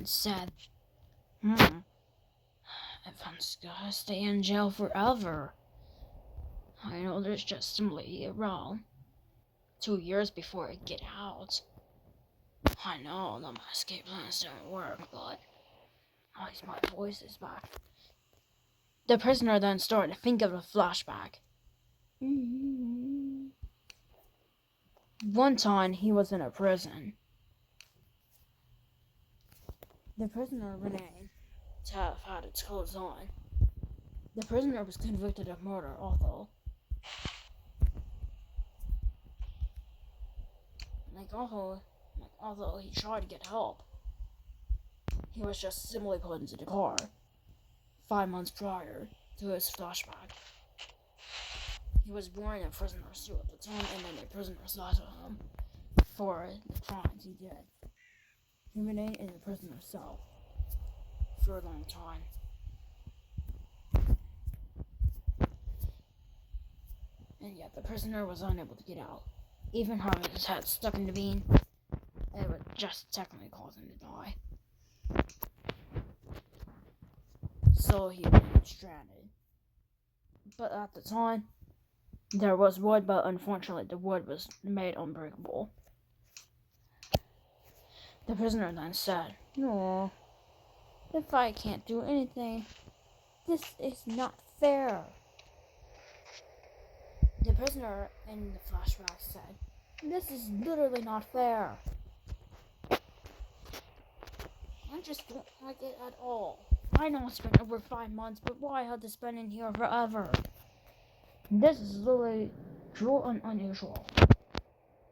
then said, if I'm just gonna stay in jail forever, I know there's just simply wrong. 2 years before I get out. I know that my escape plans don't work, but at least my voice is back. The prisoner then started to think of a flashback. One time he was in a prison. The prisoner Renee Taff had its clothes on. The prisoner was convicted of murder, although he tried to get help, he was just simply put into the car 5 months prior to his flashback. He was born in a prisoner suit at the time, and then the prisoner slaughtered him for the crimes he did. He remained in the prisoner cell for a long time. And yet the prisoner was unable to get out. Even having his head stuck in the beam, it would just technically cause him to die. So he remained stranded. But at the time, there was wood, but unfortunately the wood was made unbreakable. The prisoner then said, "No, if I can't do anything, this is not fair." The prisoner in the flashback said, "This is literally not fair. I just don't like it at all. I know I spent over 5 months, but why had to spend in here forever? This is literally cruel and unusual."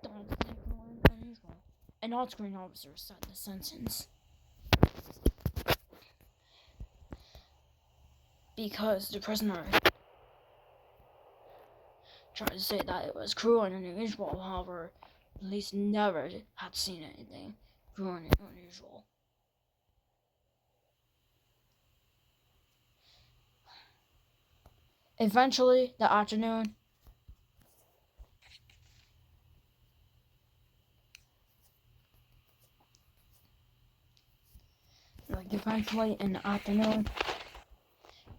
Don't think cruel and unusual. An on-screen officer said the sentence. Because the prisoner tried to say that it was cruel and unusual, however, police never had seen anything cruel and unusual. Eventually, that afternoon,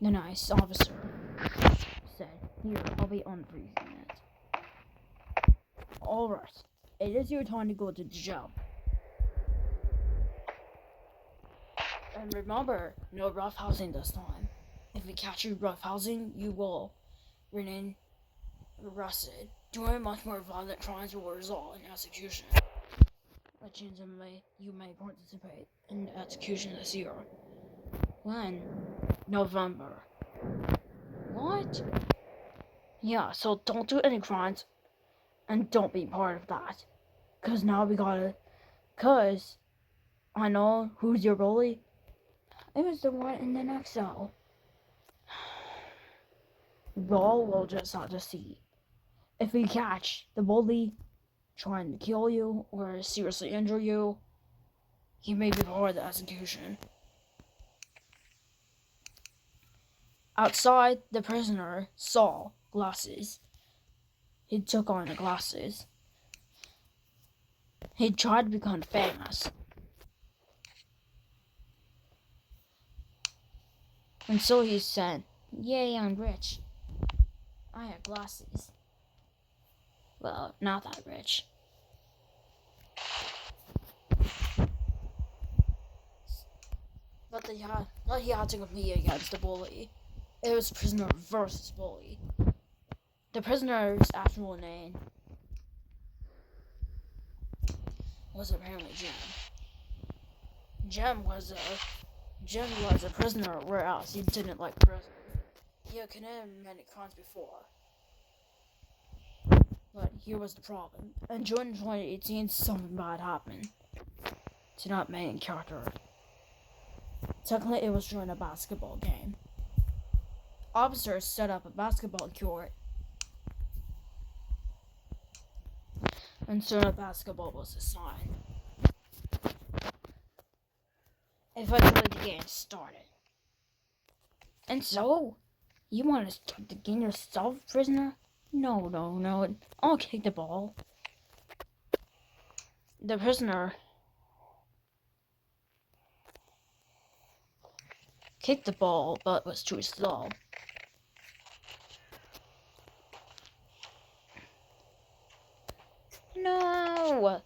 the nice officer said, "Here, I'll be on for you in a minute. Alright, it is your time to go to the jail. And remember, no roughhousing this time. If we catch you roughhousing, you will remain arrested. Doing much more violent crimes will result in execution. You may participate in execution this year." When? November. What? Yeah, so don't do any crimes, and don't be part of that. Cause I know who's your bully. It was the one in the next cell. Y'all will just have to see. If we catch the bully trying to kill you or seriously injure you, he may be part of the execution. Outside, the prisoner saw glasses. He took on the glasses. He tried to become famous. And so he said, "Yay, I'm rich. I have glasses." Well, not that rich. But he had to compete against the bully. It was prisoner versus bully. The prisoner's actual name was apparently Jim. Jim was a prisoner, whereas he didn't like prison. He had committed many crimes before. But here was the problem. In June 2018, something bad happened to that main character. Technically, it was during a basketball game. Officers set up a basketball court, and soon a basketball was assigned. Eventually, the game started. "And so, you want to start the game yourself, prisoner?" No. I'll kick the ball." The prisoner kicked the ball, but was too slow. No!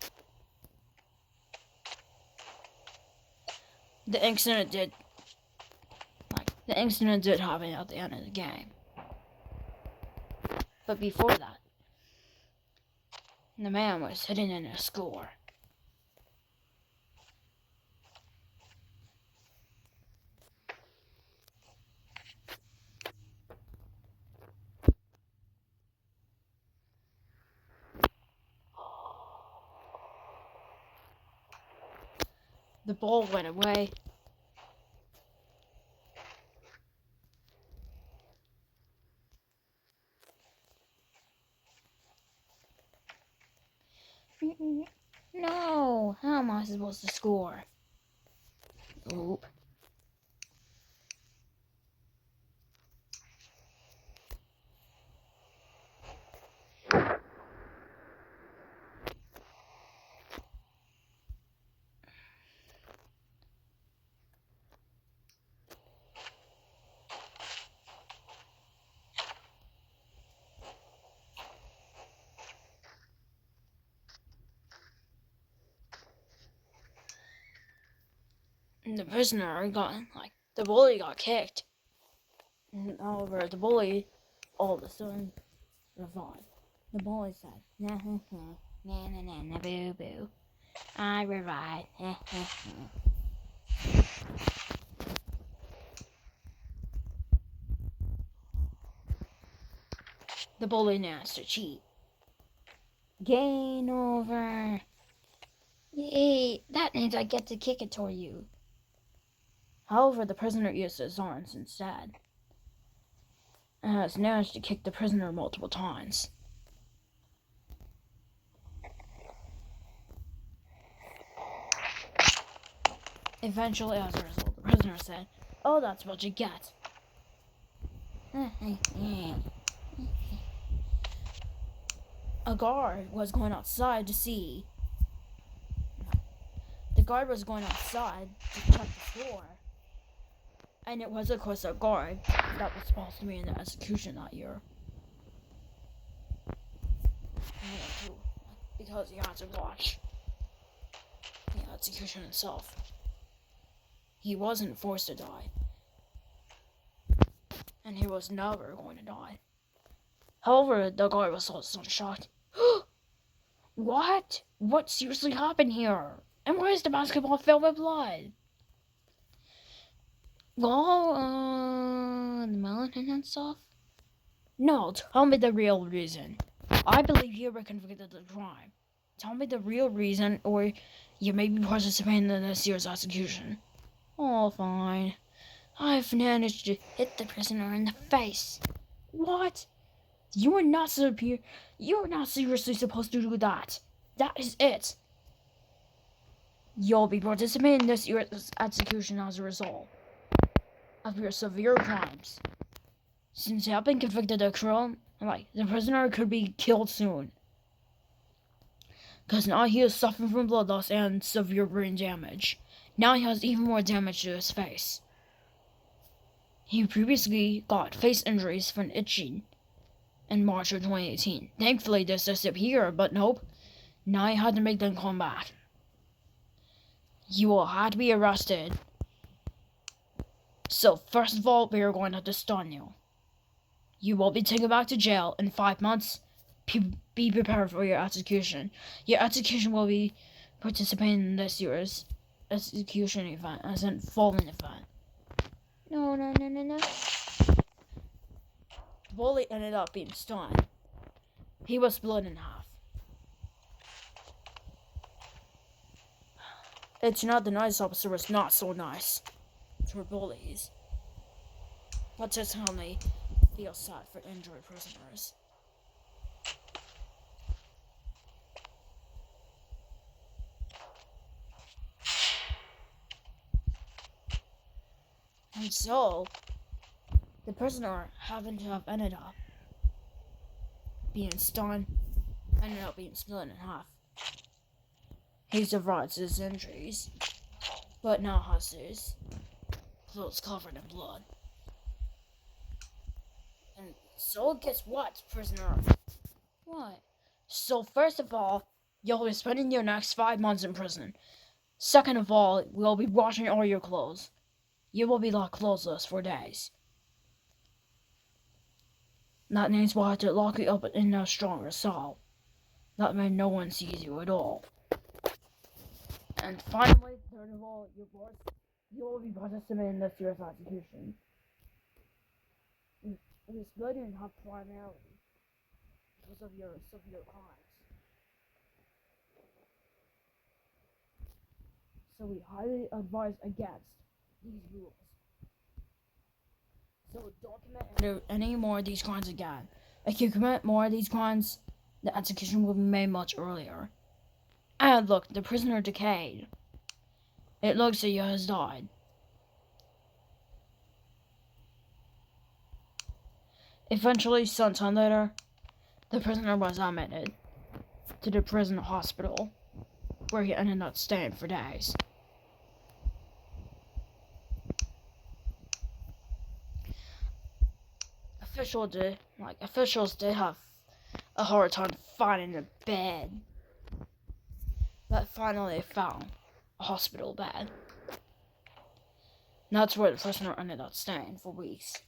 The incident did happen at the end of the game. But before that, the man was hitting in a score. The ball went away. No! How am I supposed to score? Oop. The prisoner the bully got kicked. However, the bully all of a sudden revived. The bully said, nah, nah, nah, nah, nah, nah, boo, boo. I revived. The bully announced to cheat. Game over. Yay, that means I get to kick it toward you. However, the prisoner used his arms instead, and has managed to kick the prisoner multiple times. Eventually, as a result, the prisoner said, "Oh, that's what you get." A guard was going outside to see. The guard was going outside to check the floor. And it was, of course, a guard that was supposed to be in the execution that year. Because he had to watch the execution itself. He wasn't forced to die. And he was never going to die. However, the guard was also shocked. What? What seriously happened here? And why is the basketball filled with blood? Well, the melanin and stuff? No, tell me the real reason. I believe you were convicted of the crime. Tell me the real reason, or you may be participating in this year's execution. Oh, fine. I've managed to hit the prisoner in the face. What? You are not seriously supposed to do that. That is it. You'll be participating in this year's execution as a result of your severe crimes. Since you have been convicted of crime, the prisoner could be killed soon. Because now he is suffering from blood loss and severe brain damage. Now he has even more damage to his face. He previously got face injuries from itching in March of 2018. Thankfully, this disappeared, but nope. Now he had to make them come back. You will have to be arrested. So, first of all, we are going to have to stun you. You will be taken back to jail in 5 months. Be prepared for your execution. Your execution will be participating in this year's execution event, as in fallen event. No. The bully ended up being stunned. He was split in half. It's not the nice officer was not so nice to bullies. But just how they feel sad for injured prisoners. And so, the prisoner happened to have ended up being stunned, ended up being split in half. He survived his injuries, but now has his clothes covered in blood. And so, guess what, prisoner? What? So, first of all, you'll be spending your next 5 months in prison. Second of all, we'll be washing all your clothes. You will be locked clothesless for days. That means we'll have to lock you up in a stronger cell. That way no one sees you at all. And finally, third of all, you will be participating in this year's execution. This didn't have primarily because of your severe crimes. So we highly advise against these rules. So don't commit any more of these crimes again. If you commit more of these crimes, the execution will be made much earlier. And look, the prisoner decayed. It looks like he has died. Eventually, sometime later, the prisoner was admitted to the prison hospital, where he ended up staying for days. Officials did have a hard time finding a bed, but finally they found a hospital bed. And that's where the prisoner ended up staying for weeks.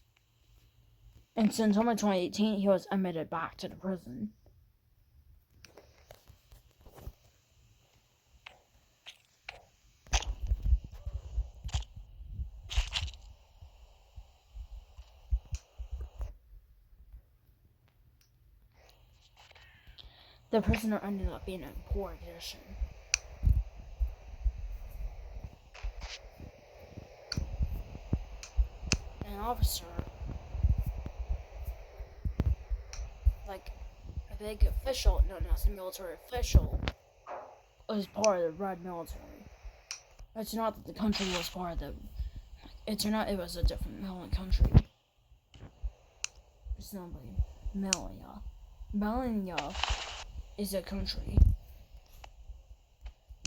And since summer 2018, he was admitted back to the prison. The prisoner ended up being in poor condition. An officer, like a big official known as a military official, was part of the Red Military. It's not that the country was part of the... It turned out it was a different country. Presumably, Melania. Melania is a country,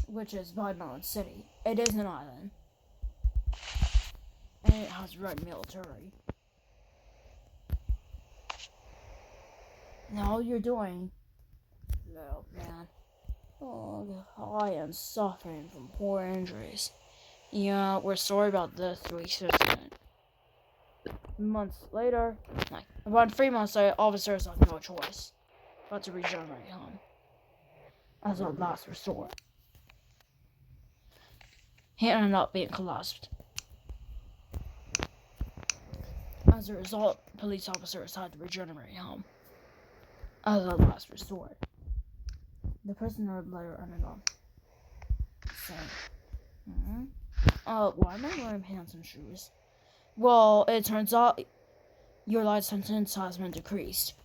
which is by Mountain City. It is an island, and it has Red Military. Now all you're doing, little man. Oh, I am suffering from poor injuries. Yeah, we're sorry about this week's incident. Months later, about 3 months later, officers have no choice but to regenerate him as a last resort. He ended up being collapsed. As a result, police officers had to regenerate him as a last resort. The prisoner later ended up saying, why am I wearing pants and shoes? Well, it turns out your life sentence has been decreased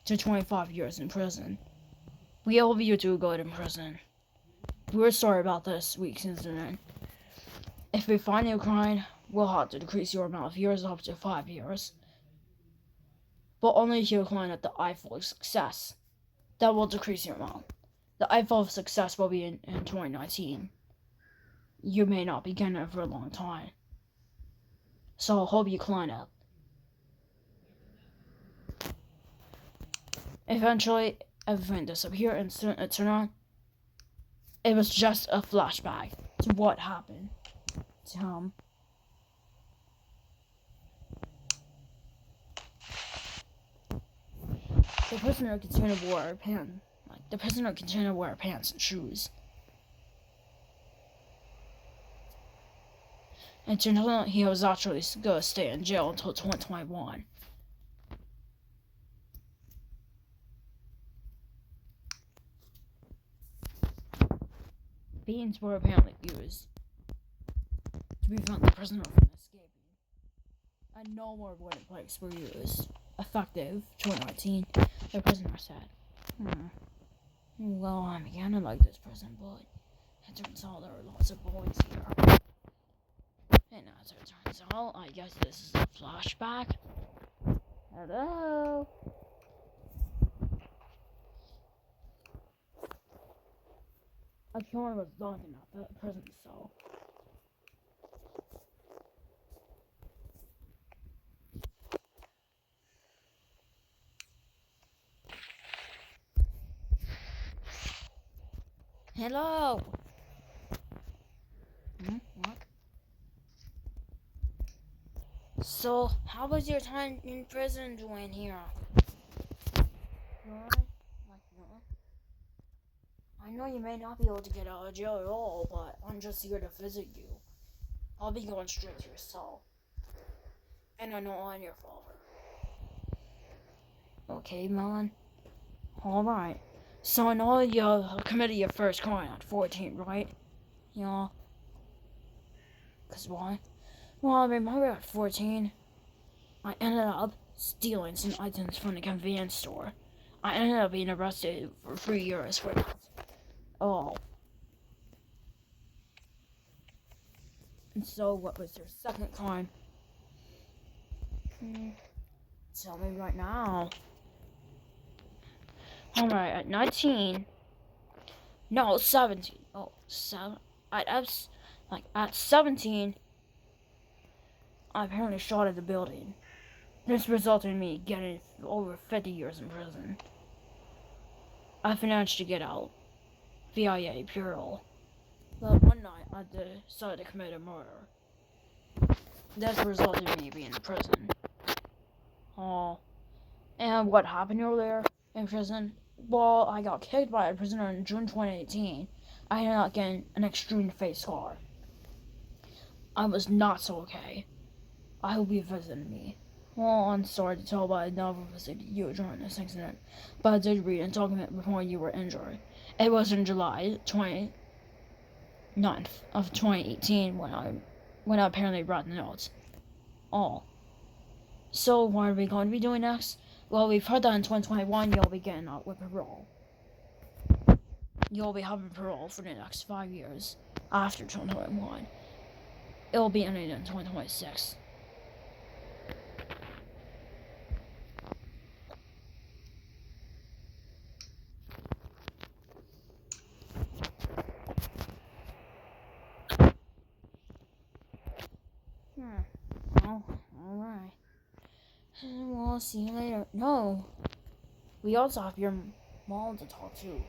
to 25 years in prison. We hope you do good in prison. We're sorry about this week's incident. If we find you crying, we'll have to decrease your amount of years up to 5 years. But only if you climb at the Eiffel of Success. That will decrease your amount. The Eiffel of Success will be in 2019. You may not be getting it for a long time. So I hope you climb up. Eventually, everything disappeared and soon it turned on. It was just a flashback to what happened to him. The prisoner continued to wear pants and shoes. And turned out he was actually going to stay in jail until 2021. Beans were apparently used to prevent the prisoner from escaping. And no more wooden planks were used. Effective 2019, the prisoner said. Well, I'm beginning to like this prison, but it turns out there are lots of boys here. And as it turns out, I guess this is a flashback. Hello? A killer was dunking at the prison cell. Hello. What? So, how was your time in prison doing here? Alright. I know you may not be able to get out of jail at all, but I'm just here to visit you. I'll be going straight to your cell. And I know I'm your father. Okay, Melon. Alright. So I know you committed your first crime at 14, right? Yeah. Cause why? Well, I remember at 14, I ended up stealing some items from the convenience store. I ended up being arrested for 3 years for that. Oh. And so, what was your second crime? Tell me right now. Alright, at 19. No, 17. Oh, at 17, I apparently shot at the building. This resulted in me getting over 50 years in prison. I managed to get out via parole. But one night, I decided to commit a murder. This resulted in me being in prison. Oh. And what happened earlier in prison? Well, I got kicked by a prisoner in June 2018. I ended up getting an extreme face scar. I was not so okay. I hope you visited me. Well, I'm sorry to tell, but I never visited you during this incident. But I did read a document before you were injured. It was in July 29th of 2018 when I apparently brought the notes. Oh. So what are we going to be doing next? Well, we've heard that in 2021 you'll be getting out with parole. You'll be having parole for the next 5 years after 2021. It'll be ending in 2026. Well, alright. We'll see you later. No. We also have your mom to talk to.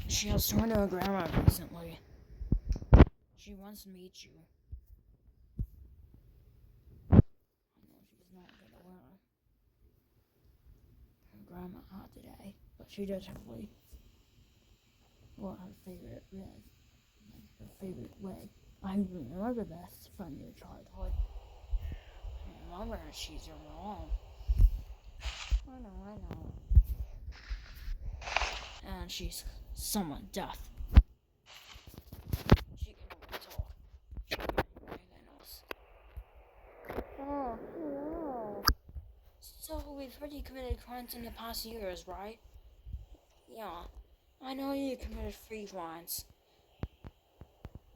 She has turned to her grandma recently. She wants to meet you. I know she's not gonna wear her grandma hat today, but she does have her favorite red. Her favorite way. I remember this from your childhood. I remember she's your mom. I know. And she's somewhat deaf. She can only talk. She can't do anything else. Oh, hello. So, we've heard you committed crimes in the past years, right? Yeah. I know you committed 3 crimes.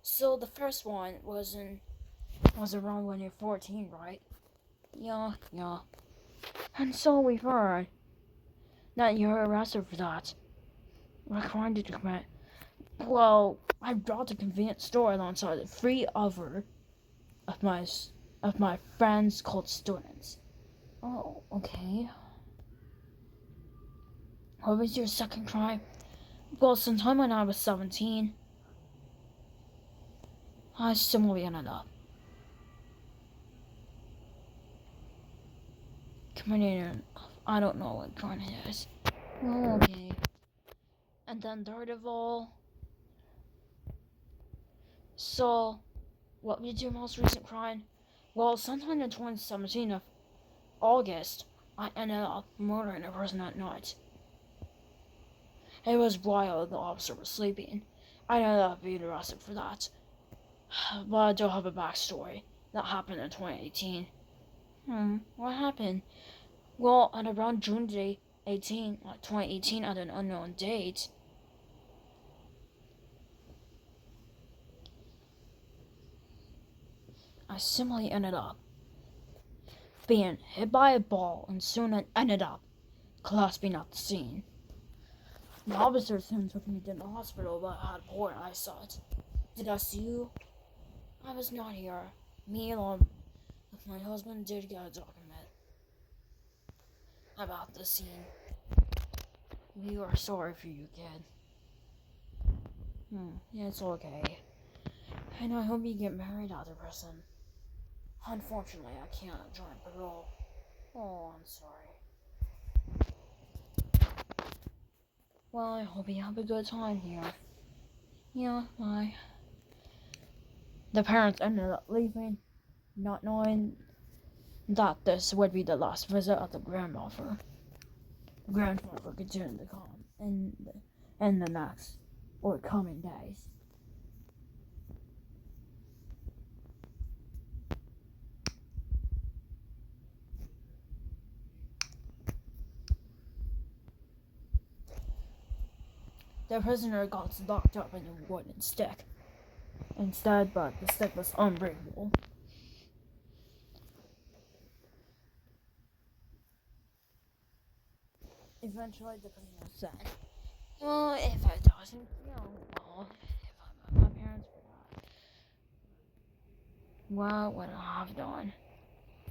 So, the first one was around when you're 14, right? Yeah. And so we've heard that you were arrested for that. What crime did you commit? Well, I brought a convenience store alongside 3 other of my friends called students. Oh, okay. What was your second crime? Well, sometime when I was 17, I similarly ended up committing I don't know what crime it is. Oh, okay. And then third of all, so what was your most recent crime? Well, sometime in 2017 of August, I ended up murdering a person at night. It was while the officer was sleeping. I ended up being arrested for that. But I do have a backstory. That happened in 2018. What happened? Well, at around June 2018, at an unknown date, I simply ended up being hit by a ball and soon ended up collapsing at the scene. The officer soon took me to the hospital, but I had poor eyesight. Did I see you? I was not here. Me along with my husband did get a document about the scene. We are sorry for you, kid. Yeah, it's okay. And I hope you get married out of prison. Unfortunately, I can't join parole. Oh, I'm sorry. Well, I hope you have a good time here. Yeah, bye. The parents ended up leaving, not knowing that this would be the last visit of the grandmother. The grandfather continued to come in the next or coming days. The prisoner got locked up in a wooden stick instead, but the stick was unbreakable. Eventually, the prisoner said, "Well, if it doesn't, well, if my parents forgot, what would I have done?"